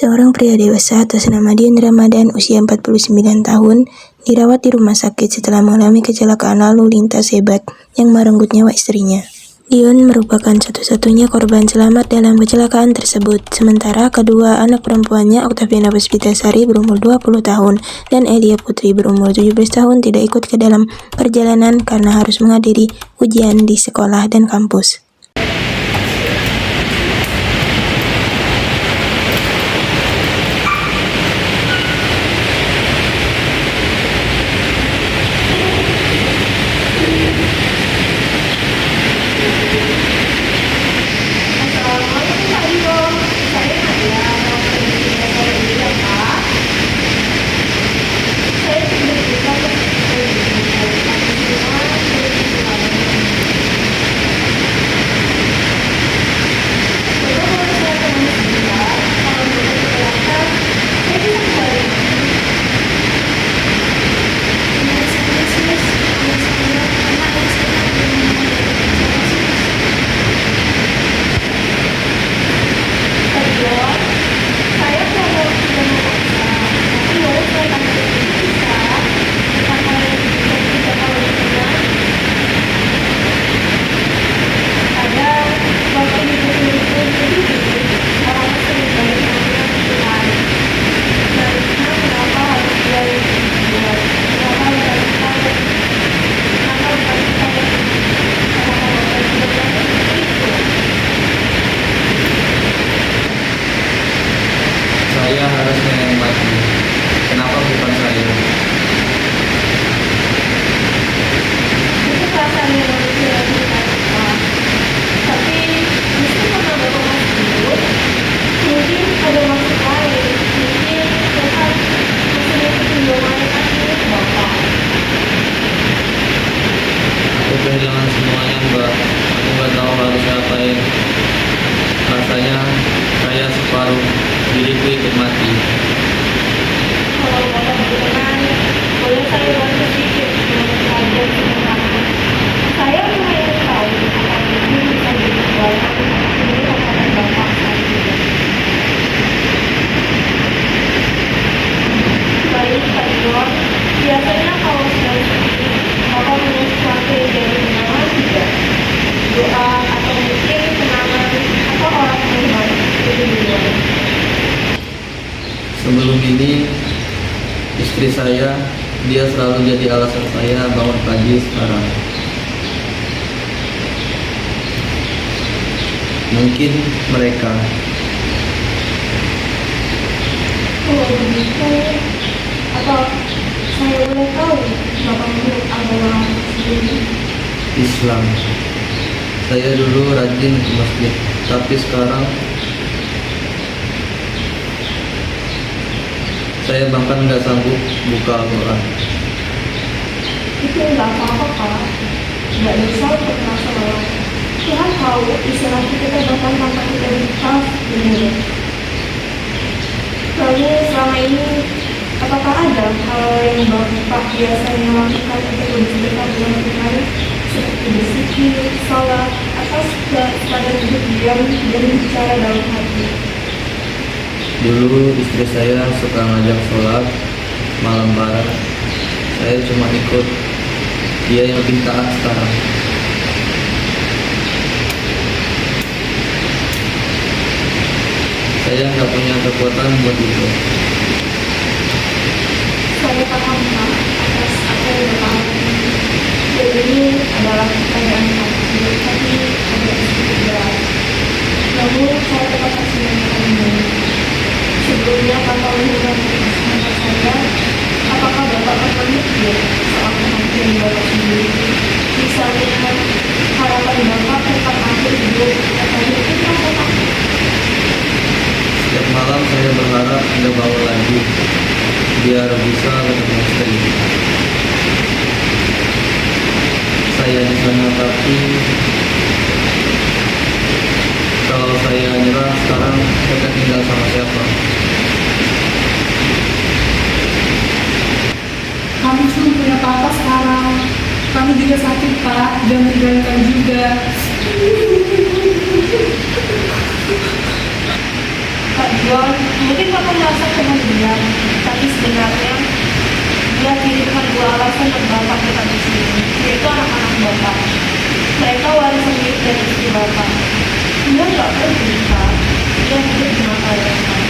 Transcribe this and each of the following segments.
Seorang pria dewasa atas nama Dian Ramadan usia 49 tahun dirawat di rumah sakit setelah mengalami kecelakaan lalu lintas hebat yang merenggut nyawa istrinya. Dion merupakan satu-satunya korban selamat dalam kecelakaan tersebut, sementara kedua anak perempuannya Oktaviana Puspitasari berumur 20 tahun dan Elia Putri berumur 17 tahun tidak ikut ke dalam perjalanan karena harus menghadiri ujian di sekolah dan kampus. Saya harusnya yang mati. Kenapa bukan saya? Itu perasaannya manusia yang kita lupa. Tapi mungkin karena Bapak masih hidup, mungkin ada maksud lain. Mungkin Tuhan masih mengikuti doa yang akhirnya ke Bapak. Aku kehilangan semuanya, Mbak. Aku nggak tahu harus ngapain. Rasanya saya separuh diriku ikut mati. Kalau Bapak berkenan, boleh saya bantu sedikit dengan pelajaran sederhana. Saya lumayan tahu apa itu bisa dijual ini makanan Bapak saat ini. Baik, Pak Iwan. Biasanya kalau sedang sedih, Bapak punya sesuatu yang jadi kenangan tidak? Doa atau mungkin kenangan atau orang yang baik itu di luar. Sebelum ini, istri saya, dia selalu jadi alasan saya bangun pagi sekarang. Mungkin mereka. Kalau begitu, atau saya boleh tahu Bapak menurut agama sendiri? Islam. Saya dulu rajin ke masjid, tapi sekarang saya bahkan nggak sanggup buka Al-Quran. Itu nggak apa-apa, Pak. Nggak bisa untuk merasa lelah. Tuhan tahu istilah kita bahkan tanpa kita buka benar. Lalu selama ini, apakah ada hal yang Bapak biasanya lakukan untuk lebih dekat dengan Tuhan? Seperti berzikir, sholat, atau sekadar duduk diam dan bicara dalam hati? Dulu istri saya suka ngajak sholat malam bareng. Saya cuma ikut. Dia yang lebih taat sekarang. Saya nggak punya kekuatan buat itu. Saya paham, Pak, atas apa yang Bapak alami. Dan ini adalah pertanyaan kecil, tapi agak sedikit berat. Namun, saya tetap harus menanyakannya. Sebelumnya, Bapak mengucapkan kepada saya, apakah Bapak pernah mikir soal kematian Bapak sendiri? Misalnya, harapan Bapak tentang akhir hidup atau mungkin rasa takut. Setiap malam saya berharap nggak bangun lagi, biar bisa ketemu istri. Saya di sana, tapi kalau saya nyerah sekarang, saya akan tinggal sama siapa? Kami cuma punya papa sekarang. Kami juga sakit, Pak. Dan tinggalkan juga. Kak John, mungkin Bapak merasa kemudian, tapi sebenarnya dia kini cuma dua alasan buat Bapak tetap di sini, yaitu anak-anak Bapak. Mereka warisan milik dari istri Bapak. Dia nggak pergi, Kak. Dia hidup di mata Bapak.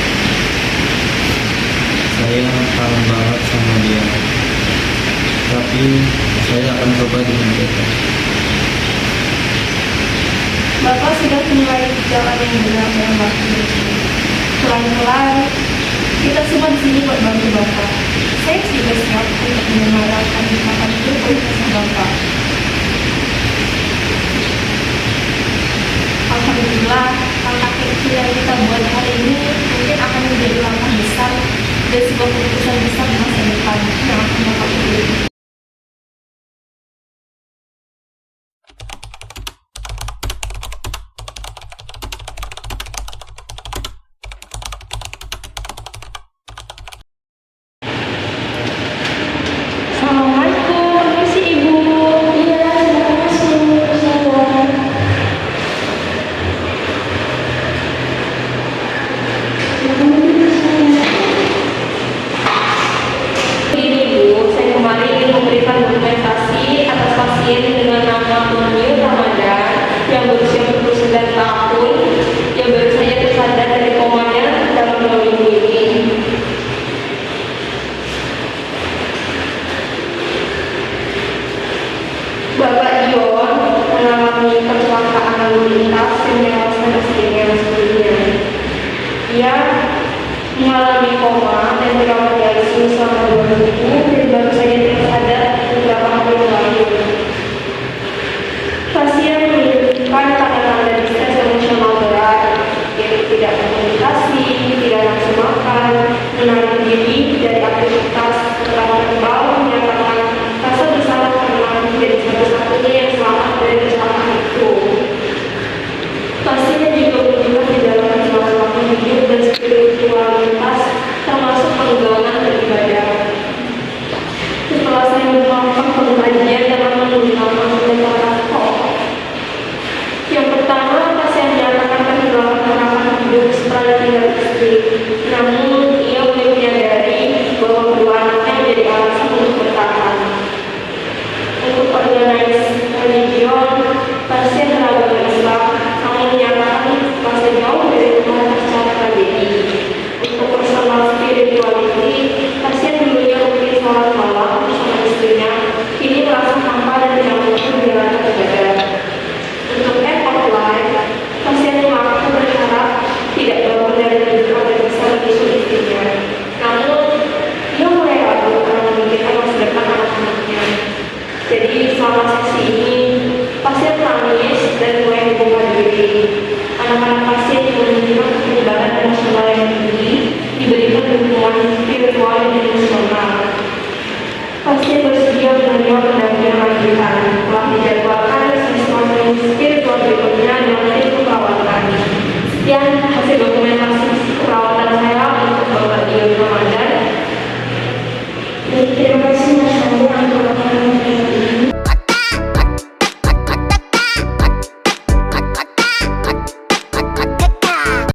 Saya paham banget sama dia, tapi saya akan coba dengan mereka. Bapak sudah mulai jalan yang benar dalam waktu ini. Pelan-pelan, kita semua di sini buat bantu Bapak. Saya juga siap untuk menyemarakan ucapan itu untuk Bapak. Alhamdulillah, langkah kecil yang kita buat hari ini mungkin akan menjadi langkah besar dan sebuah keputusan besar di masa depan yang akan Bapak pilih. Assalamualaikum, permisi Ibu. Iya, terima kasih. Ini Bu, saya kemarin ingin memberikan dokumentasi atas pasien dengan nama Munir Ramadan yang berusia 29 tahun yang baru saja tersadar dari komanya dalam 2 minggu ini. Bapak John mengalami kecelakaan lalu lintas yang menewaskan istrinya sebelumnya. Ia mengalami koma dan dirawat di ICU selama 2 minggu dan baru saja tersadar beberapa hari yang lalu. Pasien menunjukkan tanda-tanda distress emosional berat, yaitu tidak komunikasi, tidak nafsu makan, menarik diri,